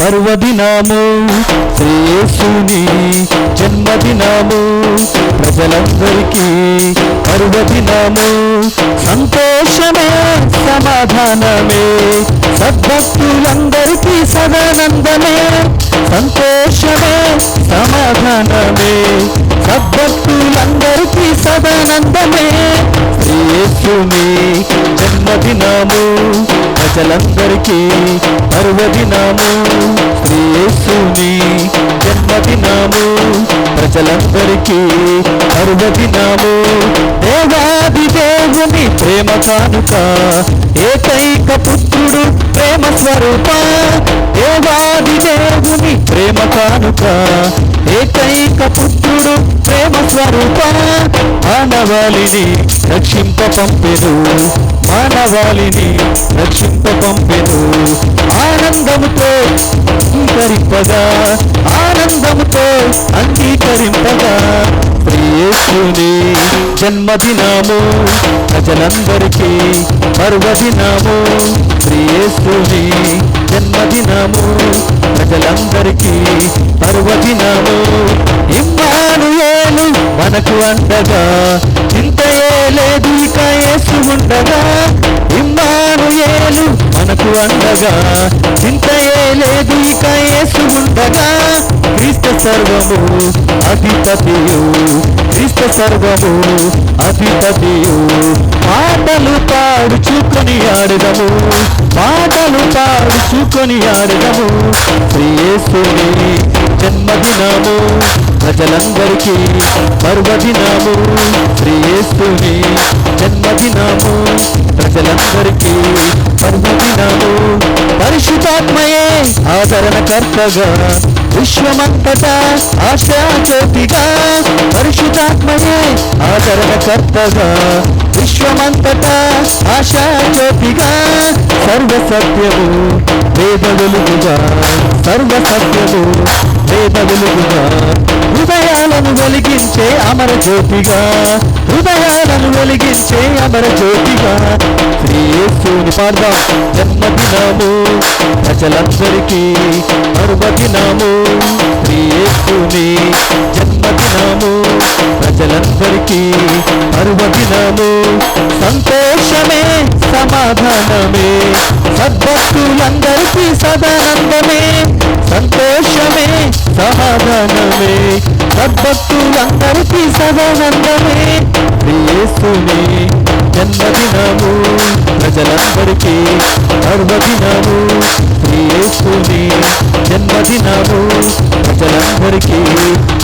పర్వదినము, శ్రీ యేసుని జన్మదినము, ప్రజలందరికీ పర్వదినము. సంతోషమే సమాధానమే, సద్భక్తులందరికీ సదానందమే. సంతోషమే సమాధానమే, సద్భక్తులందరికీ సదానందమే. శ్రీ యేసుని జన్మదినము, ప్రజలందరికీ పర్వదినము. శ్రీ యేసుని జన్మదినము, ప్రజలందరికీ పర్వదినము. దేవాది దేవుని ప్రేమ కానుక, ఏకైక పుత్రుడు ప్రేమ స్వరూప. దేవాది దేవుని ప్రేమ కానుక, ఏకైక పుత్రుడు ప్రేమ స్వరూప. మానవాళిని రక్షింప పంపెను, మానవాళిని రక్షింప పంపెను. ఆనందముతో అంగీకరింపగా, ఆనందముతో అంగీకరింపగా. శ్రీ యేసుని జన్మదినము, ప్రజలందరికీ పర్వదినము. శ్రీ యేసుని జన్మదినము, ప్రజలందరికీ పర్వదినము. ఇమ్మానుయేలు మనకు అండగా, చింతయే లేదు ఇక యేసు ఉండగా. ఇమ్మానుయేలు మనకు అండగా, చింతయే లేదు ఇక యేసు ఉండగా. క్రీస్తు సర్వము అధిపతియు, క్రీస్తు సర్వము అధిపతియు. పాటలు పాడుచుకొని ఆడదము, పాటలు పాడుచుకొని ఆడదము. శ్రీ యేసుని జన్మదినము, ప్రజలందరికీ పర్వదినము. శ్రీ యేసుని జన్మదినము, ప్రజలందరికీ పర్వదినము. పరిశుద్ధాత్మయే ఆదరణకర్తగా, విశ్వమంతటా ఆశాజ్యోతిగా. పరిశుద్ధాత్మయే ఆదరణకర్తగా, విశ్వమంతటా ఆశాజ్యోతిగా. సర్వసత్యము వేద వెలుగుగా, సర్వసత్యము వేద వెలుగుగా. హృదయాలను వెలిగించే అమర జ్యోతిగా, హృదయాలను వెలిగించే అమర జ్యోతిగా. శ్రీ యేసుని పాడదాం. జన్మదినము, ప్రజలందరికీ పర్వదినము. శ్రీ యేసుని జన్మదినము, ప్రజలందరికీ పర్వదినము. సంతోషమే సమాధానమే, సద్భక్తులందరికీ సదానందమే. సంతోషమే సమాధానమే, సద్భక్తులందరికీ సదానందమే. శ్రీ యేసుని జన్మదినము, ప్రజలందరికీ పర్వదినము. శ్రీ యేసుని జన్మదినము, ప్రజలందరికీ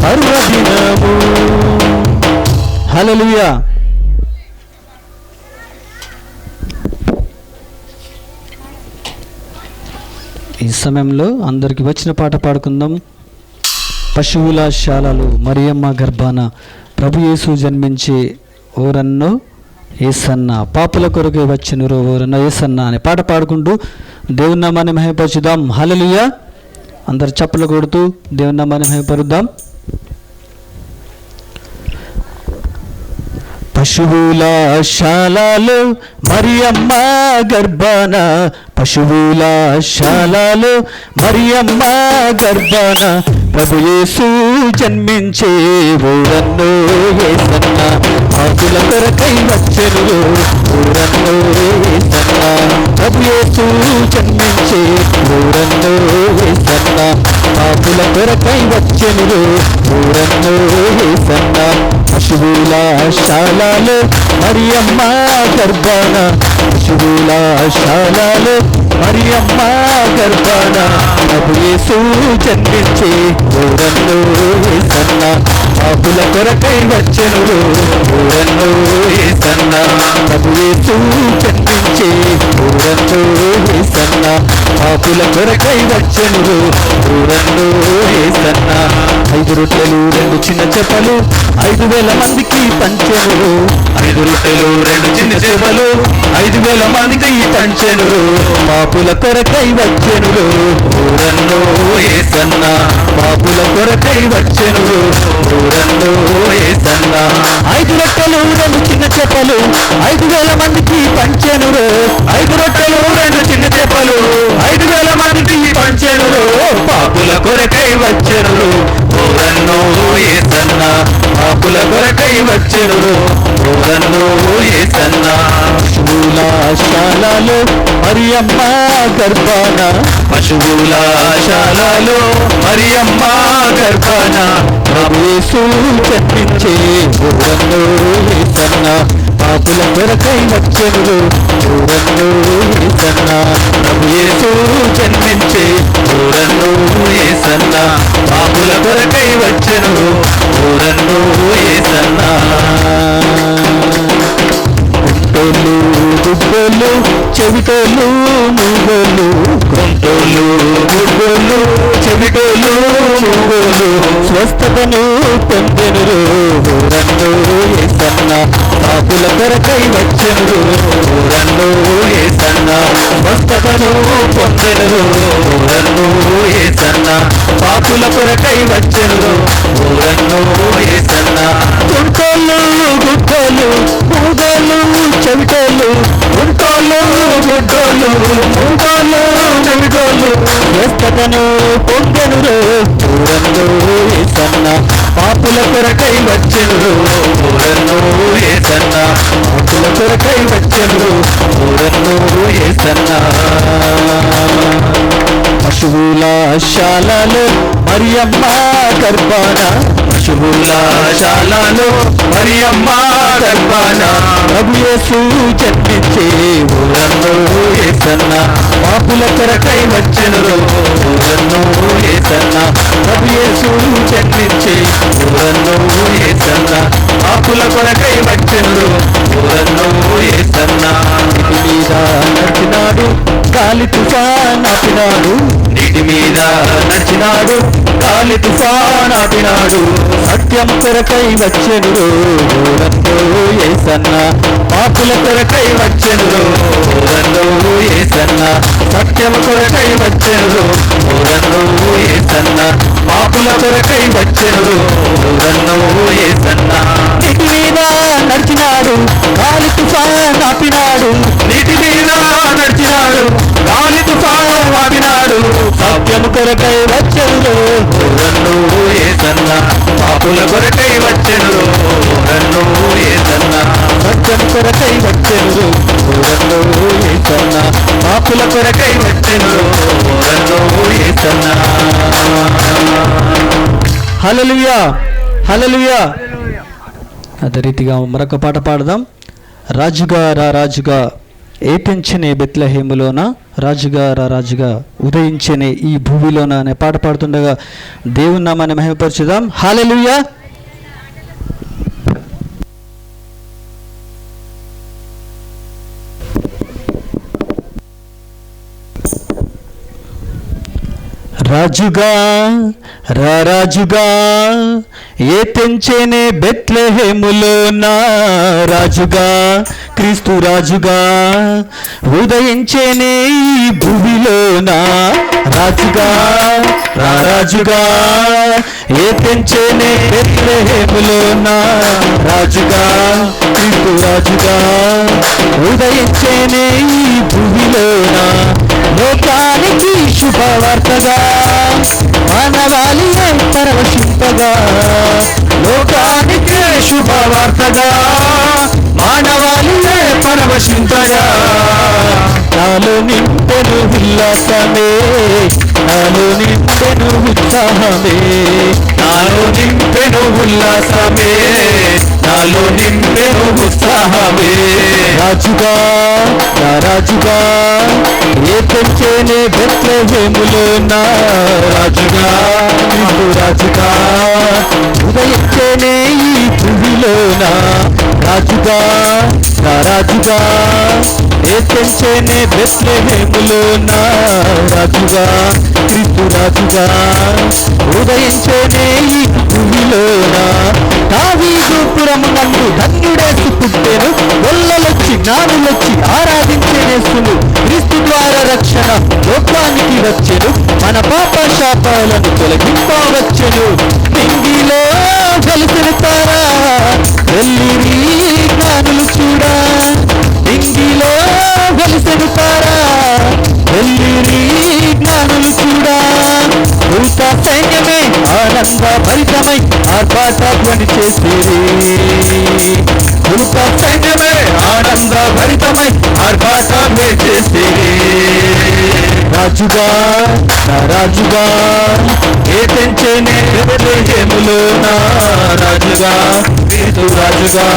పర్వదినము. హల్లెలూయా. ఈ సమయంలో అందరికి వచ్చిన పాట పాడుకుందాం. పశువుల శాలలు మరియమ్మ గర్భాన ప్రభు యేసు జన్మించి ఓరన్నో ఏసన్న, పాపుల కొరకే వచ్చినరో ఓరన్నో ఏసన్న అనే పాట పాడుకుంటూ దేవుని నామాన్ని మహిమపరుచుదాం. హల్లెలూయా. అందరు చప్పలు కొడుతూ దేవుని నామాన్ని మహిమపరుద్దాం. పశువుల శాలలో మరియమ్మ గర్భాన, పశువుల శాలలో మరియమ్మ గర్భాన ప్రభు యేసు జన్మించే ఊరన్నో యేసన్న, పాపుల కొరకై వచ్చెను ఊరన్నో యేసన్న. ప్రభు యేసు జన్మించే ఊరన్నో యేసన్న, పాపుల కొరకై వచ్చెను ఊరన్నో యేసన్న. పశువుల శాలలో మరియమ్మ గర్భాన, పశువుల శాలలో మరియమ్మ గర్భాన ప్రభు యేసు జన్మించే ఊరన్నో యేసన్న, పాపుల కొరకై వచ్చెను ఊరన్నో యేసన్న. ప్రభు యేసు జన్మించే ఊరన్నో యేసన్న, పాపుల కొరకై వచ్చెను ఊరన్నో యేసన్న. 5 రొట్టెలు 2 చిన్న చేపలు 5,000 మందికి పంచెను. 5 రొట్టెలు 2 చిన్న చేపలు 5,000 మందికి పంచెను. పాపుల కొరకై వచ్చెను ఊరన్నో యేసన్న, పాపుల కొరకై వచ్చెను ఊరన్నో యేసన్న. 5 రొట్టెలు 2 చిన్న చేపలు 5,000 మందికి పంచెను. 5 రొట్టెలు 2 చిన్న చేపలు 5,000 మందికి పంచెను. కొరకై వచ్చెను ఓరన్నో యేసన్న పాపుల కొరకై వచ్చెను ఓరన్నో యేసన్న పశువుల శాలలో మరియమ్మ గర్భాన పశువుల శాలలో మరియమ్మ గర్భాన ప్రభు యేసు జన్మించే ఓరన్నో యేసన్న పాపుల కొరకై వచ్చెను ఓరన్నో యేసన్న ప్రభు యేసు జన్మించే ఓరన్నో యేసన్న పాపుల కొరకై వచ్చెను ఓరన్నో యేసన్న కుంటోళ్ళు గుడ్డోళ్ళు చెవిటోళ్ళు మూగోళ్ళు కుంటోళ్ళు గుడ్డోళ్ళు చెవిటోళ్ళు మూగోళ్ళు స్వస్థతను పొందెను ఓరన్నో యేసన్న పాపుల కొరకై వచ్చెను ఓరన్నో యేసన్న స్వస్థతను పొందెను ఓరన్నో యేసన్న పాపుల కొరకై వచ్చెను ఓరన్నో యేసన్న కుంటోళ్ళు గుడ్డోళ్ళు మూగోళ్ళు చెవిటోళ్ళు కుంటోళ్ళు గుడ్డోళ్ళు మూగోళ్ళు చెవిటోళ్ళు స్వస్థతను పొందెను ఓరన్నో యేసన్న పాపుల కొరకై వచ్చెను ఓరన్నో యేసన్న పాపుల కొరకై వచ్చెను ఓరన్నో యేసన్న పశువుల శాలలో మరియమ్మ గర్భాన పశువుల శాలలో మరియమ్మ గర్భాన ప్రభు యేసు జన్మించే ఓరన్నో యేసన్న పాపుల కొరకై వచ్చెను ఓరన్నో యేసన్న ప్రభు యేసు జన్మించే ఓరన్నో యేసన్న పాపుల కొరకై వచ్చెను ఓరన్నో యేసన్న నీటి మీద నడిచినాడు గాలి తుఫాన్ ఆపినాడు నీటి మీద నడిచినాడు గాలి తుఫాన్ ఆపినాడు సత్యం కొరకై వచ్చెను ఓరన్నో యేసన్న పాపుల కొరకై వచ్చెను ఓరన్నో యేసన్న సత్యము కొరకై వచ్చెను ఓరన్నో యేసన్న పాపుల కొరకై వచ్చెను ఓరన్నో యేసన్న నీటి మీద నడిచినాడు గాలి తుఫాన్ ఆపినాడు నీటి మీద నడిచినాడు గాలి తుఫాను ఆపినాడు సత్యం కొరకై వచ్చెను ఓరన్నో యేసన్న పాపుల కొరకై వచ్చెను ఓరన్నో యేసన్న సత్యం కొరకై వచ్చెను ఓరన్నో యేసన్న పాపుల కొరకై వచ్చెను ఓరన్నో యేసన్న హల్లెలూయా హల్లెలూయా. అదే రీతిగా మరొక పాట పాడదాం. రాజుగా రా రాజుగా ఏ పెంచనే బెత్లెహేములోన రాజుగా రా రాజుగా ఉదయించనే ఈ భూమిలోన అనే పాట పాడుతుండగా దేవుని నామాన్ని మహిమపరచుదాం. హల్లెలూయా. రాజుగా రా రాజుగా ఏ తెంచేనే బెత్లెహేములోన రాజుగా క్రీస్తు రాజుగా ఉదయించేనే ఈ భూమిలోన రాజుగా రా రాజుగా ఏ తెంచేనే బెత్లెహేములోన రాజుగా క్రీస్తు రాజుగా ఉదయించేనే ఈ భూమిలోన లోకానికి శుభవార్తగా మానవాళినే పరవశింపగా లోకానికి శుభవార్తగా మానవాళినే పరవశింపగా నాలో నింపెను ఉల్లాసమే నాలో నింపెను ఉత్సాహమే నాలో నింపెను ఉల్లాసమే నాలో నింపెను ఉత్సాహమే రాజుగా నా రాజుగా ఏ పెంచేనే బెత్లెహేములోన రాజుగా క్రీస్తు రాజుగా ఉదయించేనే ఈ భూమిలోన రాజుగా నా రాజుగా ఏ పెంచేనే బెత్లెహేములోన రాజుగా క్రీస్తు రాజుగా ఉదయించేనే ఈ భూమిలోన దావీదు పురము నందు ధన్యుడేసు పుట్టెను గొల్లలొచ్చి జ్ఞానులొచ్చి ఆరాధించేనేసును క్రీస్తు ద్వారా రక్షణ లోకానికి వచ్చెను మన పాప శాపాలను తొలగింపవచ్చెను నింగిలో కలిసిన తారా వెళ్ళిరి జ్ఞానులు చూడా నింగిలో కలిసిన తారా వెళ్ళిరి జ్ఞానులు చూడా భూత ఆనంద భరితమై ఆర్భాట ధ్వని చేసిరి. కృప సైన్యమే ఆనంద భరితమై ఆర్భాట చేసిరి. రాజుగా నా రాజుగా ఏ తెంచేనే బెత్లెహేములో నా రాజుగా క్రీస్తు రాజుగా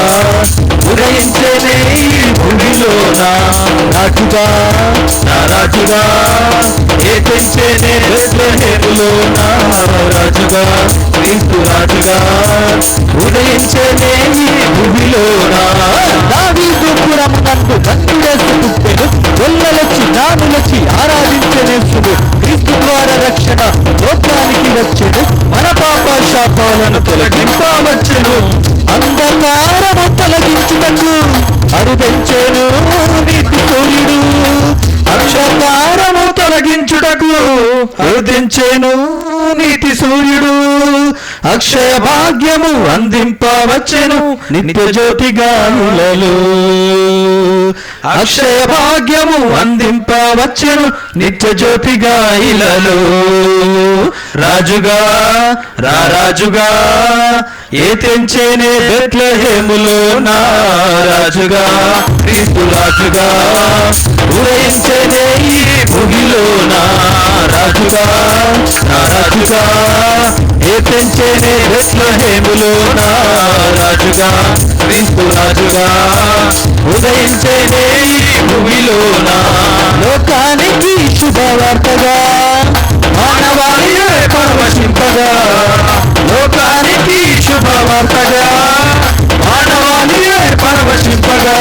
ఉదయించేనే ఈ భూమిలో నా రాజుగా నా రాజుగా ఏ తెంచేనే బెత్లెహేములో నా రాజుగా క్రీస్తు రాజుగా ఉదయించేనే ఈ భూమిలో నా. దావీదు పురమునందు బంధువేసి పుట్టెను, గొల్లలొచ్చి నానులొచ్చి ఆరాధించనేసుడు. క్రీస్తు ద్వారా రక్షణ లోకానికి వచ్చెను, మన పాప శాపాలను తొలగింపవచ్చెను. అంధకారము తొలగించుటకు అరుదెంచెను నీతి సూర్యుడు. అక్షకారము తొలగించుటకు అరుదెంచెను నీతి సూర్యుడు. అక్షయ భాగ్యము అందింపవచ్చెను నిత్య జ్యోతిగా ఇలలో. అక్షయ భాగ్యము అందింపవచ్చెను నిత్య జ్యోతిగా ఇలలో. రాజుగా రాజుగా ఏ తెంచేనే బెత్లెహేములో నా రాజుగా క్రీస్తు రాజుగా ఉదయించేనే ఈ భూమిలో నా రాజుగా నా రాజుగా ఏ తెంచేనే బెత్లెహేములో నా రాజుగా క్రీస్తు రాజుగా ఉదయించేనే ఈ భూమిలో నా. లోకానికి శుభవార్తగా మానవాళి పరవశింపగా, లోకానికి శుభవార్తగా మానవాళి పరవశింపగా,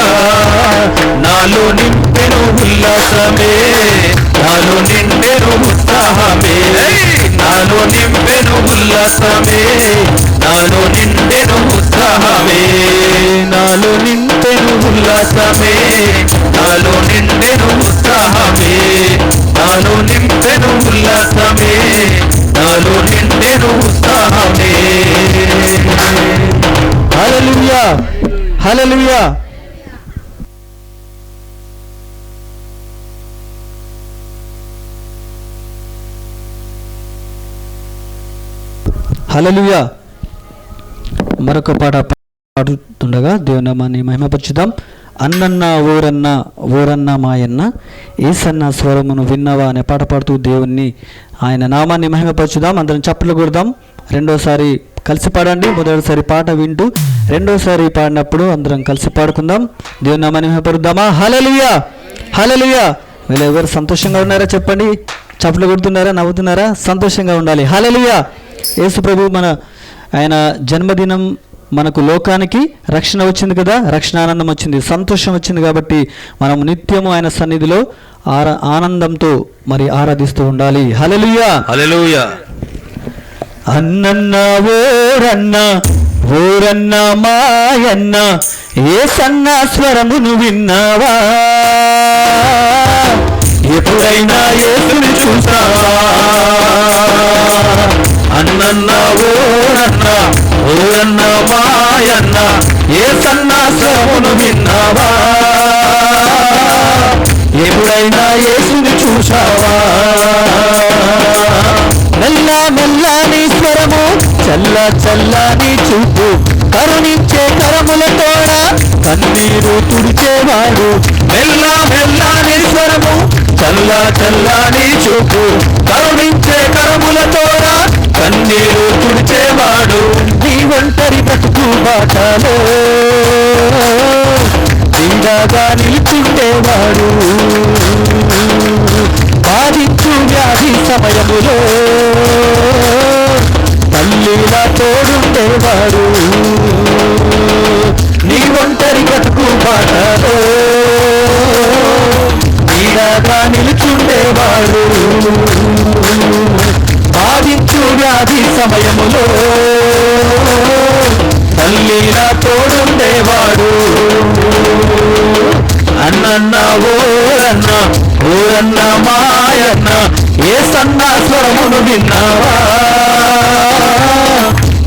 నాలో నింపెను ఉల్లాసమే నాలో నిండెను ఉత్సాహమే. నాలో నింపెను ఉల్లాసమే నాలో నిండెను ఉత్సాహమే. నాలో నింపెను ఉల్లాసమే నాలో నిండెను ఉత్సాహమే. నాలో నింపెను ఉల్లాసమే నాలో నిండెను ఉత్సాహమే. హల్లెలూయా హల్లెలూయా. హల్లెలూయా. మరొక పాట పాడుతుండగా దేవుని నామాన్ని మహిమపరచుదాం. అన్నన్న ఓరన్న ఓరన్న మాయన్న ఏసన్న స్వరమును విన్నవా అనే పాట పాడుతూ దేవుణ్ణి ఆయన నామాన్ని మహిమపరచుదాం. అందరం చప్పట్లు కొడదాం. రెండోసారి కలిసి పాడండి. మొదటిసారి పాట వింటూ రెండోసారి పాడినప్పుడు అందరం కలిసి పాడుకుందాం. దేవుని నామాన్ని మహిమపరుద్దామా. హల్లెలూయా హల్లెలూయా. వీళ్ళు ఎవరు సంతోషంగా ఉన్నారా చెప్పండి. చప్పట్లు కొడుతున్నారా, నవ్వుతున్నారా? సంతోషంగా ఉండాలి. హల్లెలూయా. యేసు ప్రభు ఆయన జన్మదినం మనకు లోకానికి రక్షణ వచ్చింది కదా, రక్షణ ఆనందం వచ్చింది, సంతోషం వచ్చింది. కాబట్టి మనం నిత్యము ఆయన సన్నిధిలో ఆనందంతో మరి ఆరాధిస్తూ ఉండాలి. హల్లెలూయా హల్లెలూయా. అన్నన్న ఓరన్న ఓరన్న మాయన్న యేసన్న స్వరమును విన్నావా? ఎప్పుడైనా యేసుని చూసావా? అన్నన్న ఓరన్న ఓరన్న మాయన్న యేసన్న స్వరమును విన్నావా? ఎప్పుడైనా యేసుని చూసావా? మెల్ల మెల్లని స్వరము, చల్ల చల్లని చూపు, కరుణించే కరములతోడ కన్నీరు తుడిచేవాడు. మెల్ల మెల్లని స్వరము, చల్ల చల్లని చూపు, కరుణించే కరములతోడ కన్నీరు తుడిచేవాడు. నీ ఒంటరి బ్రతుకు బాటలో తీరాగా నిలిచిండేవాడు. బాధించు వ్యాధి సమయములో తల్లిలా తోడుండేవాడు. నీ ఒంటరి బ్రతుకు బాటలో తీరాగా నిలిచుండేవాడు. బాధించు వ్యాధి సమయములో తల్లిలా తోడుండేవాడు. అన్నన్న ఓరన్న ఓరన్న మాయన్న యేసన్న స్వరమును విన్నావా?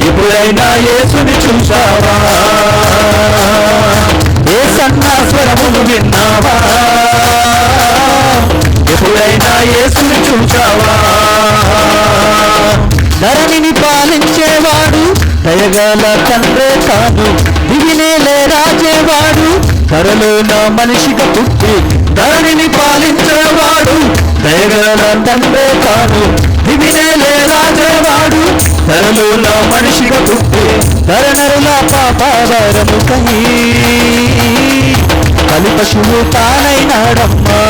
ఎప్పుడైనా యేసుని చూసావా? యేసన్న స్వరమును విన్నావా? ఎప్పుడైనా యేసుని చూసావా? ధరణిని పాలించే దయగల తండ్రే తాను దివినేలే రాజేవాడు ధరలోన మనిషిగా పుట్టి ధరణిని పాలించేవాడు దయగల తండ్రే తాను దివినేలే రాజేవాడు ధరలోన మనిషిగా పుట్టి ధరణరుల పాపావరముకై బలి పశువు తానైనాడమ్మా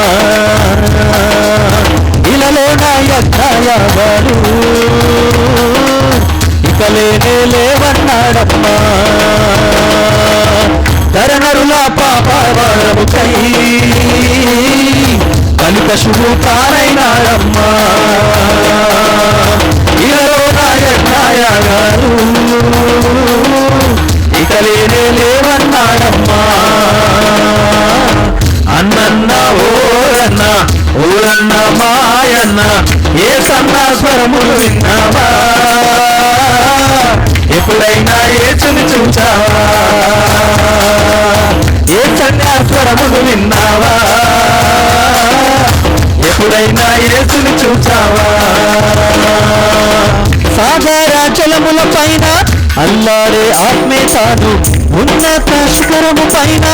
ఇలలో నా యజ్ఞయాగాలు ఇక లేనే లేవన్నాడమ్మా ధరణరుల పాపావరముకై బలి పశువు తానైనాడమ్మా ఇలలో నా యజ్ఞయాగాలు ఇక లేనే లేవన్నాడమ్మా అన్నన్న ఓరన్న ఓరన్న మాయన్న ఏ సన్నా స్వరములు విన్నావా ఎప్పుడైనా ఏచుని చూచావా ఏ సన్యాస్వరములు విన్నావా ఎప్పుడైనా ఏచుని చూచావా సాగర జలముల పైన అల్లాడే ఆత్మే తాను ఉన్నత శిఖరము పైన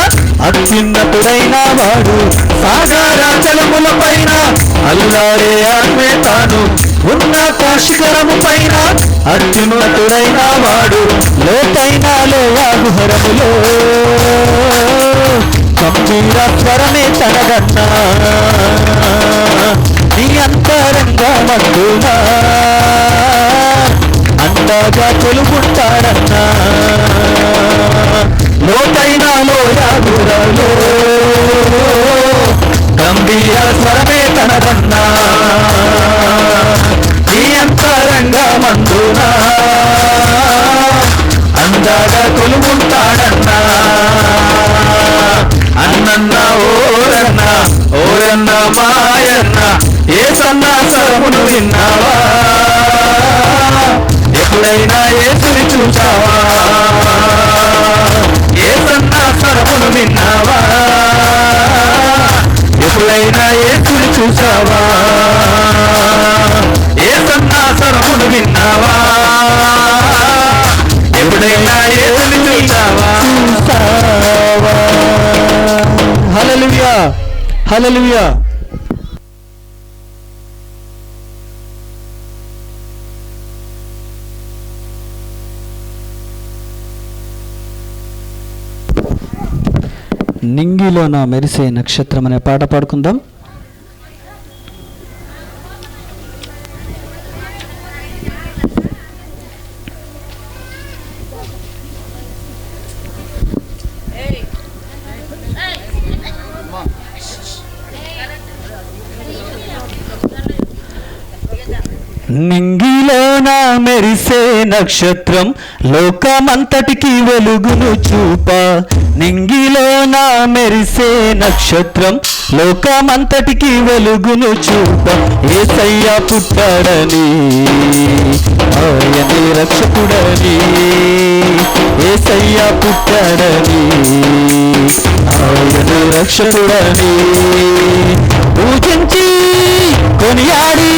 అత్యున్నతుడైన వాడు సాగర జలముల పైన అల్లాడే ఆత్మే తాను ఉన్నత శిఖరము పైన అత్యున్నతుడైన వాడు లోతైన లోయాగుహరములో గంభీర స్వరమే తనగన్నా నీ అంతరంగా మగ్గునా అందాగా కొలుకుంటాడన్నా లోతైన లోయాగురలో గంభీర స్వరమే తనదన్నా నీ అంతరంగా మందునా అందాగా కొలుకుంటాడన్నా అన్నన్న ఓరన్న ఓరన్న మాయన్న ఏ సన్నాసరమును విన్నావా ఎప్పుడైనా ఏసుని చూచావా ఏ సన్నాసరమును విన్నావా ఎప్పుడైనా ఏసుని చూచావా ఏ సన్నాసరమును విన్నావా ఎప్పుడైనా ఏసుని చూచావా హల్లెలూయా హల్లెలూయా నింగిలోన మెరిసే నక్షత్రం అనే పాట పాడుకుందాం. నింగిలోన మెరిసే నక్షత్రం లోకమంతటికి వెలుగును చూప నింగిలోన మెరిసే నక్షత్రం లోకమంతటికి వెలుగును చూప యేసయ్య పుట్టాడని ఆయనే రక్షకుడని యేసయ్య పుట్టాడని ఆయనే రక్షకుడని పూజించి కొనియాడి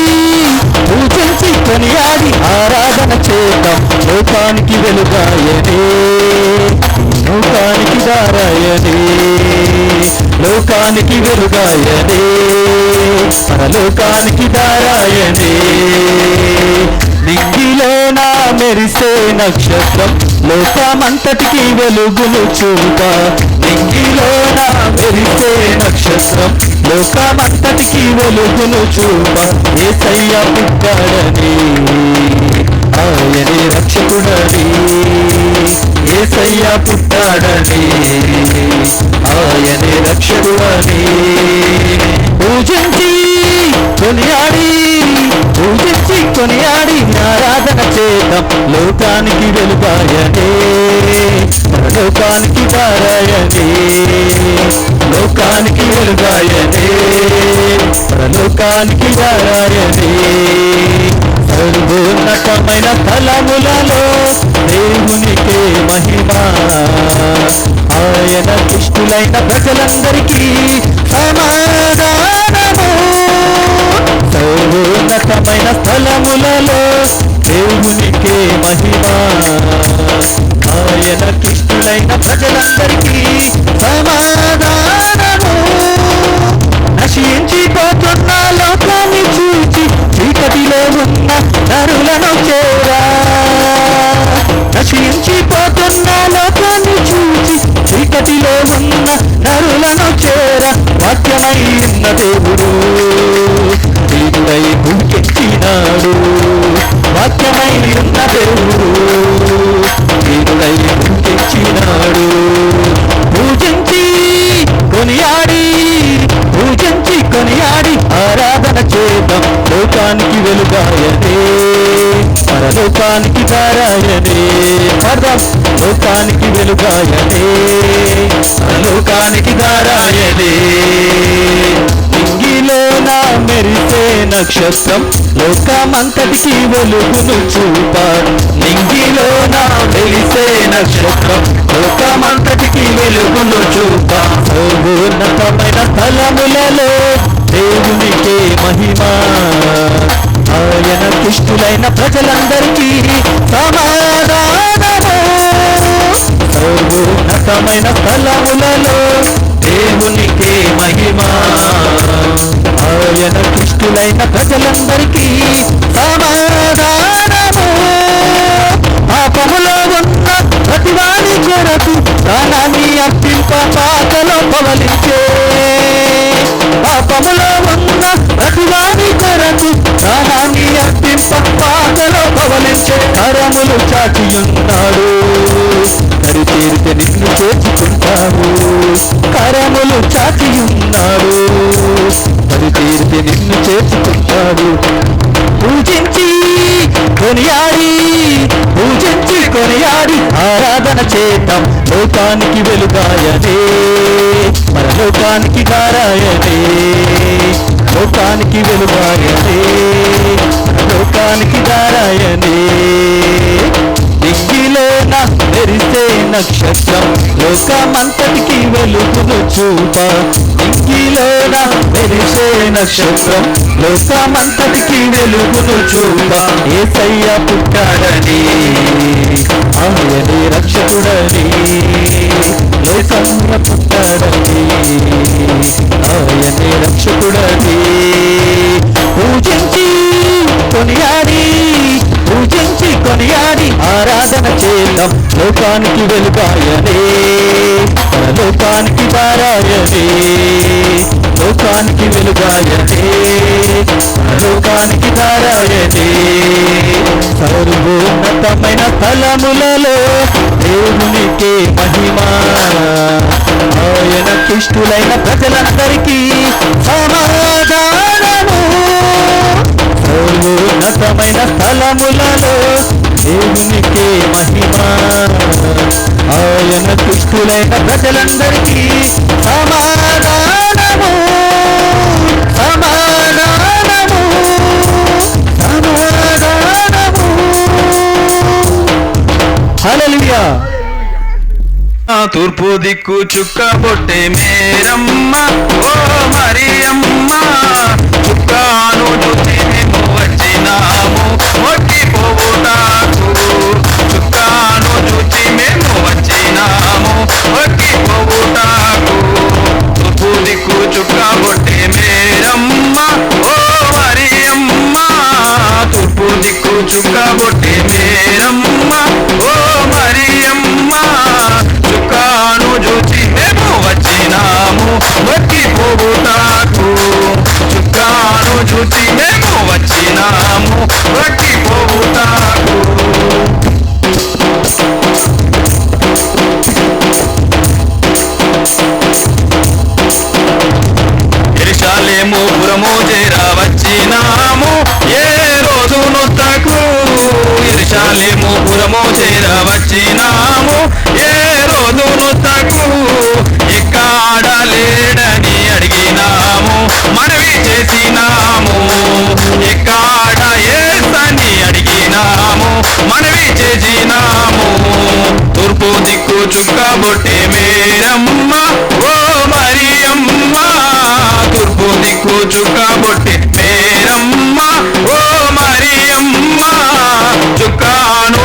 పూజించి కొనియాడి ఆరాధన చేద్దాం లోకానికి వెలుగాయనే లోకానికి దారాయనే లోకానికి వెలుగాయనే పరలోకానికి దారాయనే నింగిలోన మెరిసే నక్షత్రం లోకమంతటికి వెలుగును చూప నింగిలోన మెరిసే నక్షత్రం లోకమంతటికి వెలుగును చూప యేసయ్య పుట్టాడని ఆయనే రక్షకుడని యేసయ్య పుట్టాడని ఆయనే రక్షకుడని పూజించి కొనియాడి పూజించి కొనియాడి ఆరాధన చేద్దాం లోకానికి వెలుగాయనే లోకానికి దారాయనే లోకానికి వెలుగాయనే లోకానికి దారాయనే సర్వోన్నతమైన స్థలములలో దేవునికే మహిమ ఆయన దుష్టులైన ప్రజలందరికీ సమాధానము సర్వోన్నతమైన స్థలములలో దేవునికే మహిమ ఆయనకిష్టులైన ప్రజలందరికీ సమాధానము నశించిపోతున్న లోకాన్ని చూచి చీకటిలో ఉన్న నరులను చేరా నశించిపోతున్న లోకాన్ని చూచి చీకటిలో ఉన్న నరులను చేరా వాక్యమై ఉన్న దేవుడు దేవుడై భూమికెక్కినాడు వాక్యమై ఉన్న దేవుడు దేవుడై భూమికెక్కినాడు పూజించి కొనియాడి ఆరాధన చేద్దాం లోకానికి వెలుగాయనే పరలోకానికి దారాయనే పదం లోకానికి వెలుగాయనే పరలోకానికి దారాయనే నింగిలోన మెరిసే నక్షత్రం లోకమంతటికి వెలుగును చూప నింగిలోన మెరిసే నక్షత్రం లోకమంతటికి వెలుగును చూప సర్వోన్నతమైన స్థలములలో దేవునికే మహిమ ఆయనకిష్టులైన ప్రజలందరికీ సమాధానము సర్వోన్నతమైన స్థలములలో దేవునికే మహిమ ఆయనకిష్టులైన ప్రజలందరికీ సమాధానము పాపములో ఉన్న ప్రతివాని కొరకు ప్రాణాన్ని అర్పింప పాకలో పవలించే పాపములో ఉన్న ప్రతివాని కొరకు ప్రాణాన్ని అర్పింప పాకలో పవలించే కరములు చాచియున్నాడు దరిచేరితే నిన్ను చేర్చుకుంటాడు కరములు చాచియున్నాడు దరిచేరితే నిన్ను చేర్చుకుంటాడు పూజించి కొనియాడి ఆరాధన చేద్దాం లోకానికి వెలుగాయనే పరలోకానికి దారాయనే లోకానికి వెలుగాయనే పరలోకానికి దారాయనే దిగ్గిలోన మెరిసే నక్షత్రం లోకమంతటికి వెలుగును చూప దిగ్గిలోన మెరిసే నక్షత్రం లోకమంతటికి వెలుగును చూప యేసయ్య పుట్టాడని ఆయనే రక్షకుడని లోకంలో పుట్టాడని ఆయనే రక్షకుడని పూజించి కొనియాడి ఆరాధన చేద్దాం లోకానికి వెలుగాయనే లోకానికి దారాయనే లోకానికి వెలుగాయనే లోకానికి దారాయనే సర్వోన్నతమైన స్థలములలో దేవునికే మహిమ ఆయనకిష్టులైన ప్రజలందరికీ సమాధానము సర్వోన్నతమైన స్థలములలో దేవునికే మహిమ ఆయనకిష్టులైన ప్రజలందరికీ సమాధానము సమాధానము సమాధానము హల్లెలూయా తూర్పు దిక్కు చుక్క బొట్టె మేరమ్మ ఓ మరియమ్మ చుక్కాను చూసి మేము వచ్చినాము మొక్కి పోవుటాకు చుక్కాను చూసి మేము వచ్చినాము మొక్కి పోవుటాకు తూర్పు దిక్కు చుక్క బొట్టె మేరమ్మ ఓ మరియమ్మ తూర్పు దిక్కు చుక్క బొట్టె మేరమ్మ ఓ మరియమ్మ చుక్కాను చూసి మేము వచ్చినాము వచ్చి పోవుటాకు చుక్కాను చూసి మేము వచ్చినాము వచ్చి పోవుటాకు ఎరుషలేము పురము చేరా వచ్చినాము ఏ రోజు నొత్తకు ఎరుషలేము పురము చేరా వచ్చినాము ఏ రోజు నొత్తకు ఎక్కడ లేడని అడిగినాము మనవి చేసినాము ఎక్కడ యేసని అడిగినాము మనవి చేసినాము తూర్పు దిక్కు చుక్క బొట్టె మేరమ్మ ఓ మరియమ్మ తూర్పు దిక్కు చుక్క బొట్టె మేరమ్మ ఓ మరియమ్మ చుక్కాను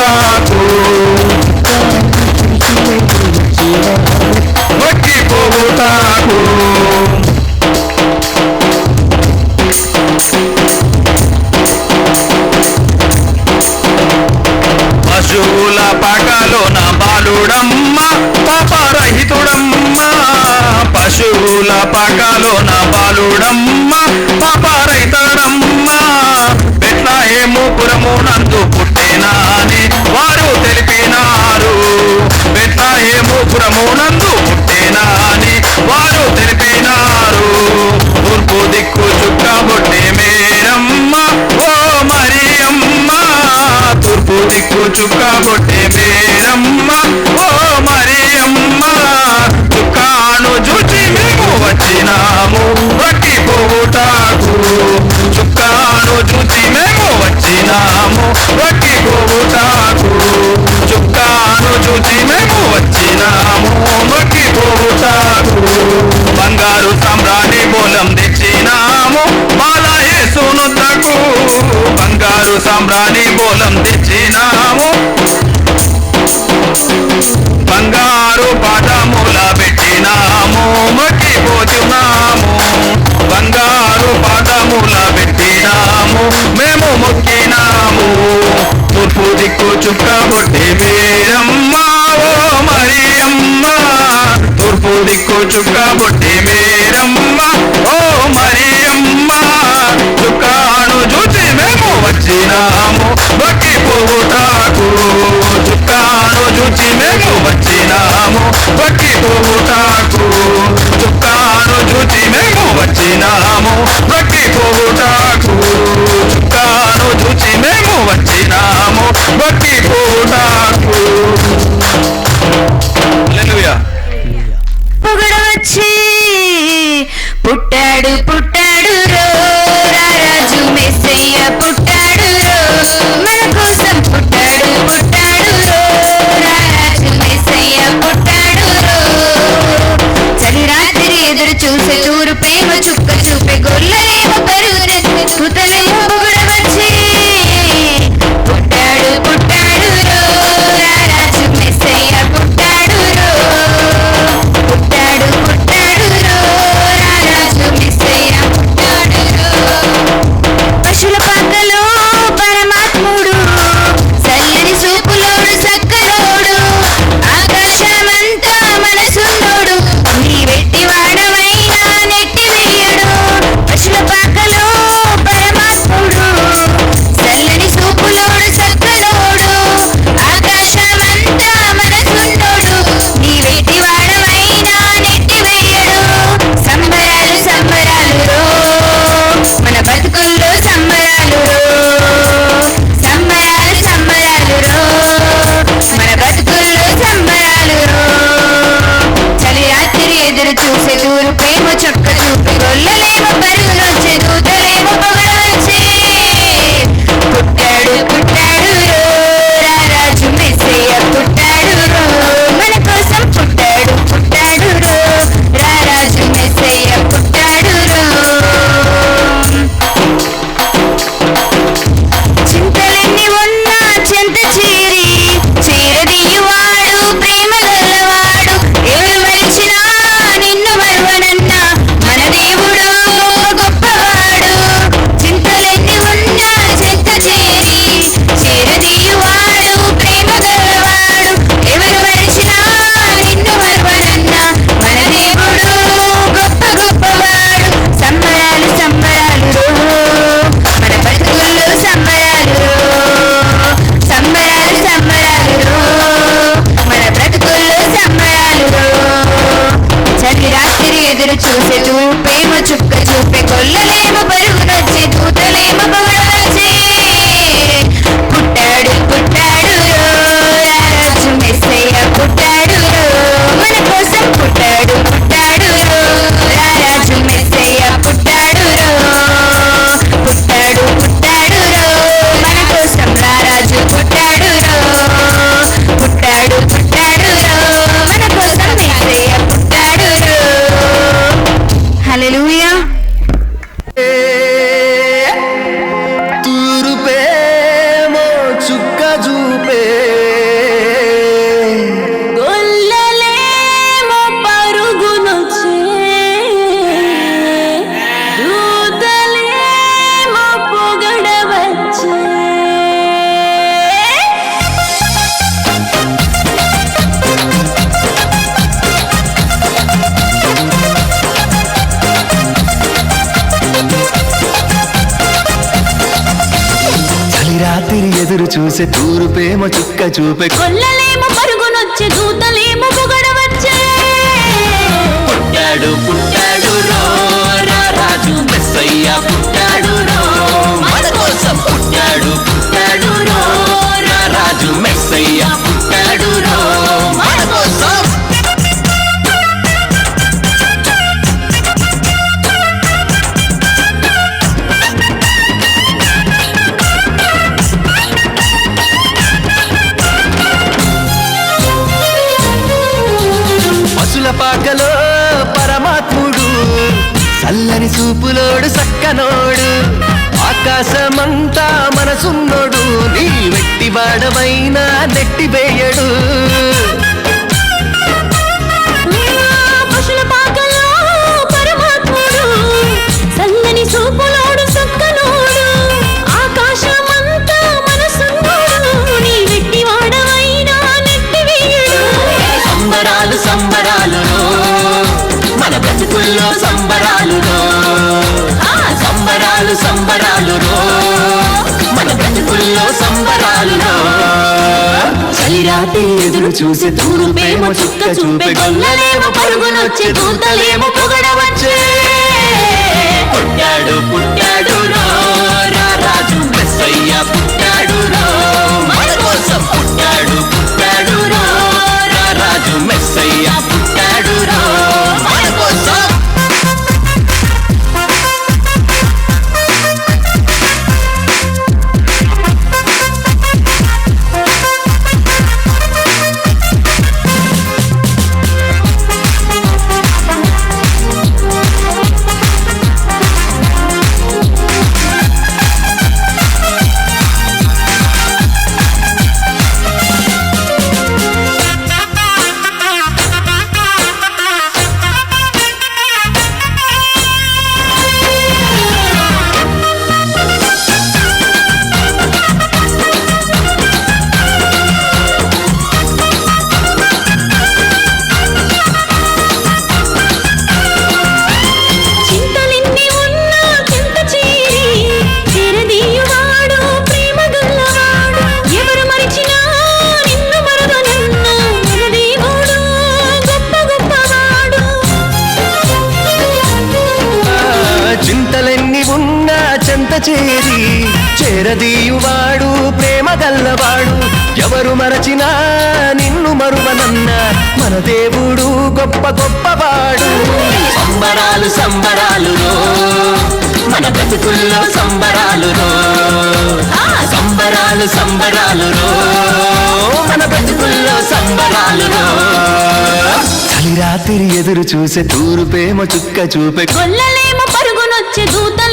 పోవుటాకు వచ్చి పోవుటాకు పశువుల పాకలోన బాలుడమ్మ పాపరహితుడమ్మ పశువుల పాకలోన బాలుడమ్మ పాపరహితుడమ్మ బెత్లెహేము పురమునందు పుట్టెనాని వారు తెలిపినారు బెత్లెహేము పురమునందు పుట్టెనాని వారు తెలిపినారు తూర్పు దిక్కు చుక్కబొట్టె మేరమ్మ ఓ మరియమ్మ తూర్పు దిక్కు చుక్కబొట్టె మేరమ్మ ఓ మరియమ్మ చుక్కాను చూచి మేము వచ్చినాము వట్టి పోవుటాకు చుక్కాను చూచి మేము వచ్చినాము వట్టి పోవుటాకు చుక్కాను చూచి మేము వచ్చినాము వట్టి పోవుటాకు బంగారు సామ్రాణి బోలం తెచ్చినాము బాల యేసునొద్దకు బంగారు సామ్రాణి బోలం తెచ్చినాము బంగారు పాదముల పెట్టినాము మొక్కిపోతున్నాము బంగారు పాదముల పెట్టినాము మేము మొక్కినాము తూర్పు దిక్కు చుక్కబొట్టె మేరమ్మ ఓ మరియమ్మ తూర్పు దిక్కు చుక్కబొట్టె మేరమ్మ ఓ మరియమ్మ చుక్కాను చూచి మేము వచ్చినాము మొక్కిపోవుటాకు చుక్కాను చూచి మేము వచ్చినాము మొక్కిపోవుటాకు చుక్కాను చూచి మేము వచ్చినాము మొక్కిపోవుటాకు చుక్కాను చూచి మేము వచ్చినాము మొక్కిపోవుటాకు హల్లెలూయా పొగడవచ్చి పుట్టాడు పుట్టాడు రో రారాజు మెస్సయ్య పుట్టాడు రో మన కోసం పుట్టాడు పుట్టాడు రో రారాజు మెస్సయ్య పుట్టాడు రో చలి రాత్రి ఎదురు చూసే తూరు ప్రేమ చుక్క చూపే గొల్లలేమో పరుగునెత్తి కుతలేమో పొగడవచ్చి పుట్టాడు పుట్టాడు రో రారాజు మెస్సయ్య పుట్టాడు రో పుట్టాడు పుట్టాడు రో రారాజు మెస్సయ్య పుట్టాడు రో పశుల పాకలో పరమాత్ముడు చల్లని సూపులోడు సక్కలోడు ఆకాశమంతా మనసున్నోడు నీ వెట్టి వాడవైనా నెట్టి వెయ్యడు పశుల పాకలో పరమాత్ముడు చల్లని సూపులోడు సక్కలోడు ఆకాశమంతా మనసున్నోడు నీ వెట్టి వాడవైనా నెట్టి వెయ్యడు సంబరాలు సంబరాలు రో మన బతుకుల్లో సంబరాలు రో సంబరాలు సంబరాలు రో మన బతుకుల్లో సంబరాలు రో చలి రాత్రి ఎదురు చూసే తూరు ప్రేమ చొక్క చూపి గొల్లలేమో పరుగునొచ్చే దూతలేమో పొగడవచ్చే పుట్టాడు పుట్టాడు రో రారాజు మెస్సయ్య పుట్టాడు రో మన కోసం పుట్టాడు పుట్టాడు రో రారాజు మెస్సయ్య పుట్టాడు రో చింతలెన్ని ఉన్నా చెంత చేరి చేరదీయువాడు ప్రేమ గల్లవాడు ఎవరు మరిచినా నిన్ను మరువనన్నా మన దేవుడు గొప్ప గొప్పవాడు చింతలెన్ని ఉన్నా చెంత చేరి చేరదీయువాడు ప్రేమ గల్లవాడు ఎవరు మరిచినా నిన్ను మరువనన్నా మన దేవుడు గొప్ప గొప్పవాడు సంబరాలు సంబరాలు రో మన బతుకుల్లో సంబరాలు రో సంబరాలు సంబరాలు రో మన బ్రతుకుల్లో సంబరాలు రో చలి రాత్రి ఎదురు చూసే తూరు ప్రేమ చుక్క చూపే కొల్లలేమో పరుగునొచ్చే దూతలేమో పొగడవచ్చే పుట్టాడు పుట్టాడు రో రారాజు మెస్సయ్య పుట్టాడు రో మన కోసం పుట్టాడు పుట్టాడు రో రారాజు మెస్సయ్య పుట్టాడు రో పుట్టాడు పుట్టాడు రో మన కోసం రారాజు పుట్టాడు రో పుట్టాడు పుట్టాడు రో మన కోసం మెస్సయ్య పుట్టాడు రో హల్లెలూయా తూరుపేమో చుక్క చూపే చూసే తూర్పేమో చుక్క చూపే కొల్లలేమో పరుగునొచ్చే దూతలేమో పొగడవచ్చే పుట్టాడు పుట్టాడు రో రా రాజు మెస్సయ్య పుట్టాడు రో మన కోసం పుట్టాడు పుట్టాడు రో రా రాజు మెస్సయ్య పుట్టాడు రో మన కోసం పశుల పాకలో పరమాత్ముడు చల్లని చూపులోడు సక్కనోడు ఆకాశమంతా మనసున్నోడు నీ వెట్టి వాడమైనా నెట్టివేయడు పశుల పాకలో పరమాత్ముడు చల్లని చూపులోడు సక్కనోడు ఆకాశమంతా మనసున్నోడు నీ వెట్టివాడవైనా నెట్టివేయడు సంబరాలు సంబరాలు మన బ్రతుకుల్లో సంబరాలు సంబరాలు సంబరాలు మన బ్రతుకుల్లో సంబరాలు చలిరాటి ఎదురు చూసే తూర్పేమో చుక్క చూపే గొల్లలేమో పరుగునొచ్చే దూతలేమో పొగడవచ్చే పుట్టాడు పుట్టాడు రో రా రాజు మెస్సయ్య పుట్టాడు రో మన కోసం పుట్టాడు పుట్టాడు రో రా రాజు మెస్సయ్య పుట్టాడు రో మన కోసం చింతలెన్ని ఉన్నా చింత చేరి చేరదీయువాడు ప్రేమ గల్లవాడు ఎవరు మరిచినా నిన్ను మరవనన్ను మన దేవుడు గొప్ప గొప్పవాడు చింతలెన్ని ఉన్నా చెంత చేరి చేరదీయువాడు ప్రేమ గల్లవాడు ఎవరు మరచినా నిన్ను మరువనన్న మన దేవుడు గొప్ప గొప్పవాడు సంబరాలు సంబరాలు మన బ్రతుకుల్లో సంబరాలు సంబరాలు సంబరాలు మన బ్రతుకుల్లో సంబరాలు చలిరాత్రి ఎదురు చూసే తూర్పేమో చుక్క చూపే కొల్లలేమో పరుగునొచ్చే దూతలేమో